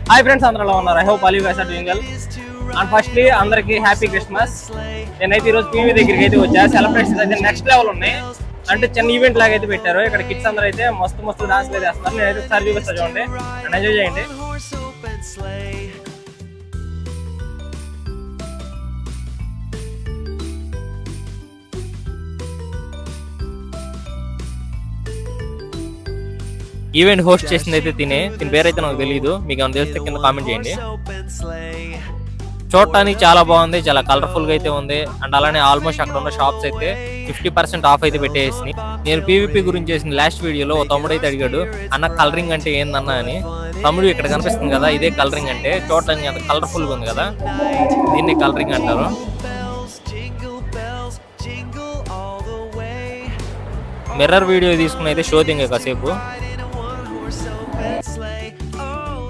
Hi friends, అందరూ ఎలా ఉన్నారు? I hope all you guys are doing well. And firstly అందరికి హ్యాపీ క్రిస్మస్. నేనైతే ఈరోజు పీవీ దగ్గరికి అయితే వచ్చా. సెలబ్రేషన్స్ అయితే నెక్స్ట్ లెవెల్ ఉన్నాయి. అంటే చిన్న ఈవెంట్ లాగా అయితే పెట్టారు. ఇక్కడ కిడ్స్ అందరూ అయితే మస్తు డాన్స్ అయితే వేస్తున్నారు. నేనైతే ఒకసారి చూపిస్తా, చూడండి అండ్ ఎంజాయ్ చేయండి. ఈవెంట్ హోస్ట్ చేసింది అయితే దీని పేరైతే నాకు తెలియదు. మీకు ఏమైనా తెలిస్తే కింద కామెంట్ చేయండి. చూడటానికి చాలా బాగుంది, చాలా కలర్ఫుల్ గా అయితే ఉంది. అండ్ అలానే ఆల్మోస్ట్ అక్కడ ఉన్న షాప్స్ అయితే 50% ఆఫ్ అయితే పెట్టేసి. నేను పీవీపీ గురించి చేసిన లాస్ట్ వీడియోలో తమ్ముడు అయితే అడిగాడు, అన్న కలరింగ్ అంటే ఏందన్నా అని. తమ్ముడు ఇక్కడ కనిపిస్తుంది కదా, ఇదే కలరింగ్ అంటే. చూడటానికి అంత కలర్ఫుల్ గా ఉంది కదా, దీన్ని కలరింగ్ అంటారు. మిర్రర్ వీడియో తీసుకుని అయితే షో దింగా కాసేపు.